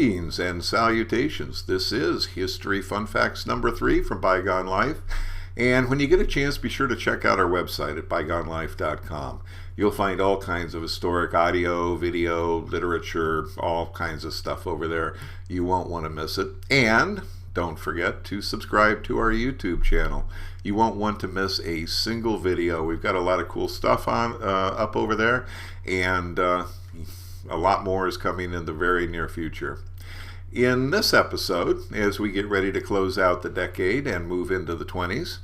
Greetings and salutations. This is History Fun Facts number 3 from BygoneLife. And when you get a chance, be sure to check out our website at BygoneLife.com. You'll find all kinds of historic audio, video, literature, all kinds of stuff over there. You won't want to miss it. And don't forget to subscribe to our YouTube channel. You won't want to miss a single video. We've got a lot of cool stuff on up over there, and a lot more is coming in the very near future. In this episode, as we get ready to close out the decade and move into the 20s,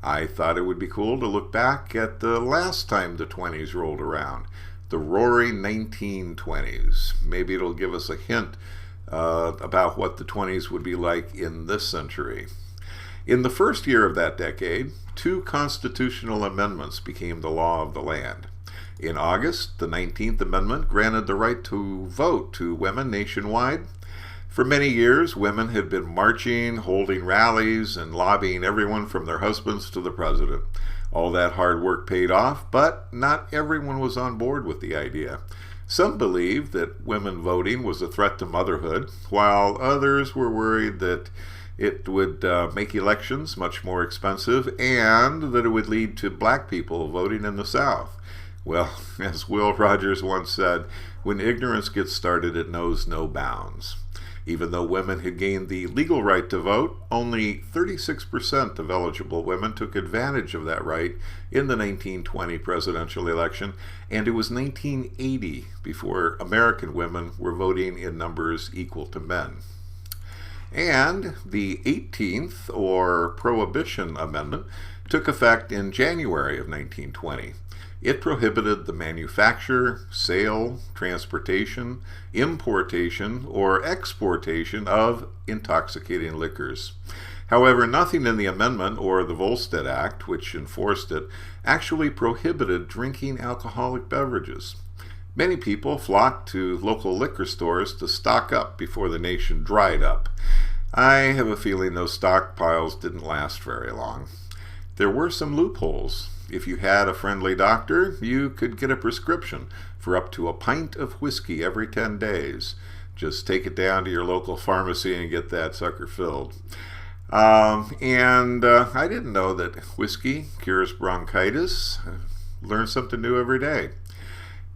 I thought it would be cool to look back at the last time the 20s rolled around, the roaring 1920s. Maybe it'll give us a hint about what the 20s would be like in this century. In the first year of that decade, 2 constitutional amendments became the law of the land. In August, the 19th Amendment granted the right to vote to women nationwide. For many years, women had been marching, holding rallies, and lobbying everyone from their husbands to the president. All that hard work paid off, but not everyone was on board with the idea. Some believed that women voting was a threat to motherhood, while others were worried that it would make elections much more expensive and that it would lead to black people voting in the South. Well, as Will Rogers once said, when ignorance gets started, it knows no bounds. Even though women had gained the legal right to vote, only 36% of eligible women took advantage of that right in the 1920 presidential election, and it was 1980 before American women were voting in numbers equal to men. And the 18th, or Prohibition Amendment, took effect in January of 1920. It prohibited the manufacture, sale, transportation, importation, or exportation of intoxicating liquors. However, nothing in the amendment or the Volstead Act, which enforced it, actually prohibited drinking alcoholic beverages. Many people flocked to local liquor stores to stock up before the nation dried up. I have a feeling those stockpiles didn't last very long. There were some loopholes. If you had a friendly doctor, you could get a prescription for up to a pint of whiskey every 10 days. Just take it down to your local pharmacy and get that sucker filled. I didn't know that whiskey cures bronchitis. Learn something new every day.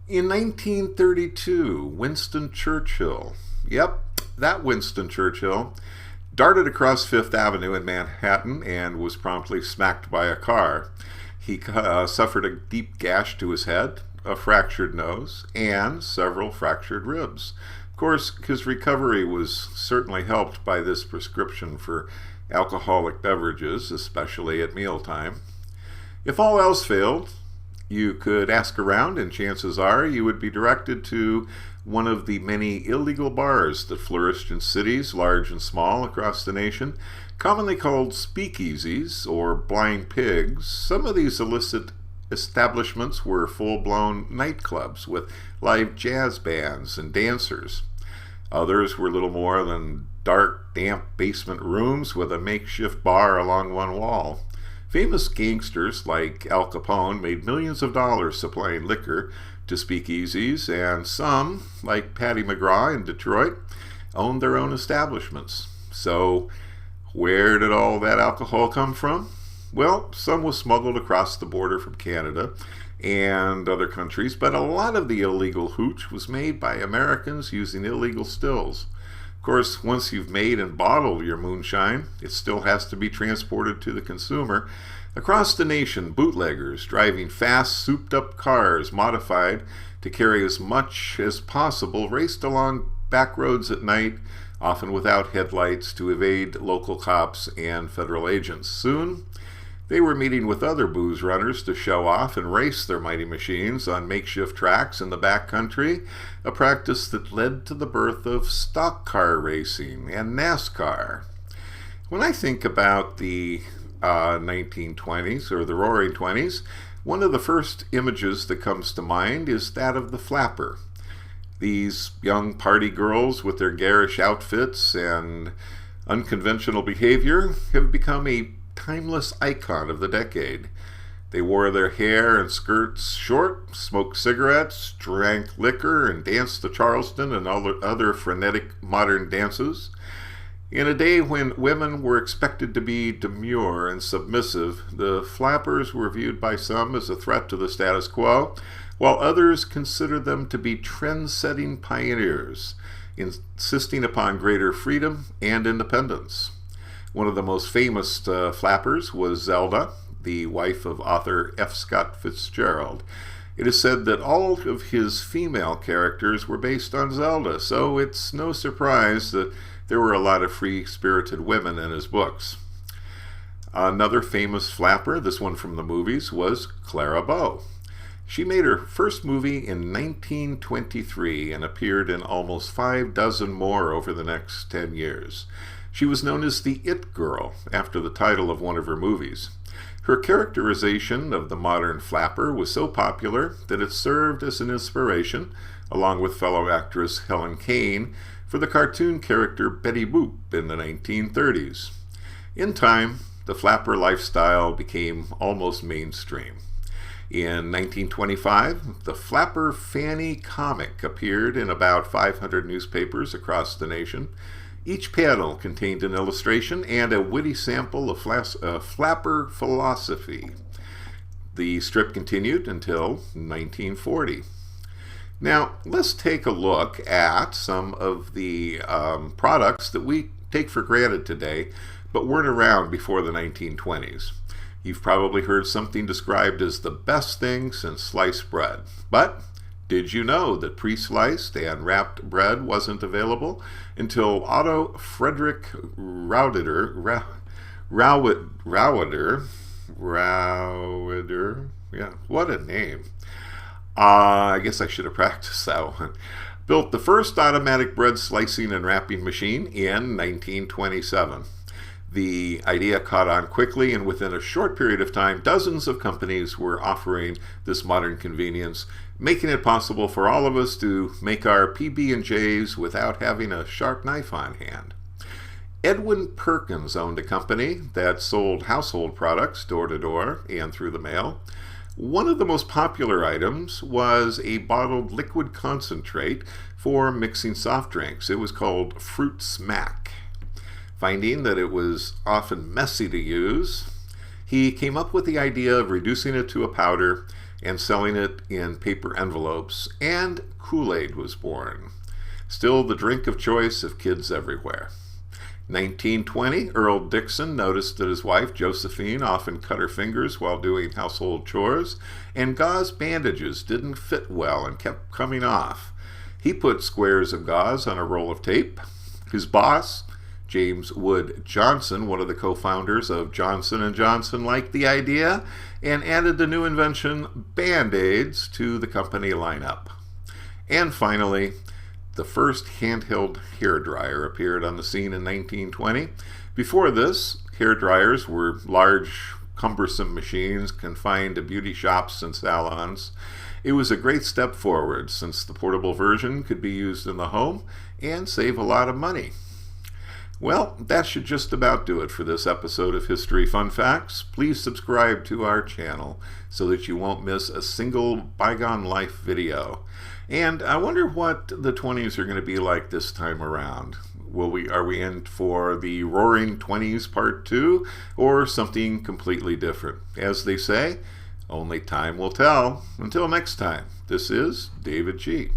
In 1932, Winston Churchill, that Winston Churchill, darted across Fifth Avenue in Manhattan and was promptly smacked by a car. He suffered a deep gash to his head, a fractured nose, and several fractured ribs. Of course, his recovery was certainly helped by this prescription for alcoholic beverages, especially at mealtime. If all else failed, you could ask around, and chances are you would be directed to one of the many illegal bars that flourished in cities, large and small, across the nation, commonly called speakeasies or blind pigs. Some of these illicit establishments were full-blown nightclubs with live jazz bands and dancers. Others were little more than dark, damp basement rooms with a makeshift bar along one wall. Famous gangsters like Al Capone made millions of dollars supplying liquor to speakeasies, and some, like Patty McGraw in Detroit, owned their own establishments. So, where did all that alcohol come from? Well, some was smuggled across the border from Canada and other countries, but a lot of the illegal hooch was made by Americans using illegal stills. Of course, once you've made and bottled your moonshine, it still has to be transported to the consumer. Across the nation, bootleggers driving fast, souped-up cars modified to carry as much as possible raced along back roads at night, often without headlights, to evade local cops and federal agents. Soon, they were meeting with other booze runners to show off and race their mighty machines on makeshift tracks in the back country, a practice that led to the birth of stock car racing and NASCAR. When I think about the 1920s, or the Roaring 20s, one of the first images that comes to mind is that of the flapper. These young party girls with their garish outfits and unconventional behavior have become a timeless icon of the decade. They wore their hair and skirts short, smoked cigarettes, drank liquor, and danced the Charleston and other frenetic modern dances. In a day when women were expected to be demure and submissive, the flappers were viewed by some as a threat to the status quo, while others considered them to be trend-setting pioneers, insisting upon greater freedom and independence. One of the most famous flappers was Zelda, the wife of author F. Scott Fitzgerald. It is said that all of his female characters were based on Zelda, so it's no surprise that there were a lot of free-spirited women in his books. Another famous flapper, this one from the movies, was Clara Bow. She made her first movie in 1923 and appeared in almost 6 more over the next 10 years. She was known as the It Girl, after the title of one of her movies. Her characterization of the modern flapper was so popular that it served as an inspiration, along with fellow actress Helen Kane, for the cartoon character Betty Boop in the 1930s. In time, the flapper lifestyle became almost mainstream. In 1925, the Flapper Fanny comic appeared in about 500 newspapers across the nation. Each panel contained an illustration and a witty sample of flapper philosophy. The strip continued until 1940. Now, let's take a look at some of the products that we take for granted today, but weren't around before the 1920s. You've probably heard something described as the best thing since sliced bread. But did you know that pre-sliced and wrapped bread wasn't available until Otto Frederick Rowader, yeah, what a name. I guess I should have practiced that one. Built the first automatic bread slicing and wrapping machine in 1927. The idea caught on quickly, and within a short period of time, dozens of companies were offering this modern convenience, making it possible for all of us to make our PB&Js without having a sharp knife on hand. Edwin Perkins owned a company that sold household products door to door and through the mail. One of the most popular items was a bottled liquid concentrate for mixing soft drinks. It was called Fruit Smack. Finding that it was often messy to use, he came up with the idea of reducing it to a powder and selling it in paper envelopes, and Kool-Aid was born. Still the drink of choice of kids everywhere. 1920, Earl Dixon noticed that his wife, Josephine, often cut her fingers while doing household chores, and gauze bandages didn't fit well and kept coming off. He put squares of gauze on a roll of tape. His boss, James Wood Johnson, one of the co-founders of Johnson & Johnson, liked the idea and added the new invention, Band-Aids, to the company lineup. And finally, the first handheld hairdryer appeared on the scene in 1920. Before this, hairdryers were large, cumbersome machines confined to beauty shops and salons. It was a great step forward, since the portable version could be used in the home and save a lot of money. Well, that should just about do it for this episode of History Fun Facts. Please subscribe to our channel so that you won't miss a single Bygone Life video. And I wonder what the 20s are going to be like this time around. Are we in for the Roaring 20s Part 2 or something completely different? As they say, only time will tell. Until next time, this is David G.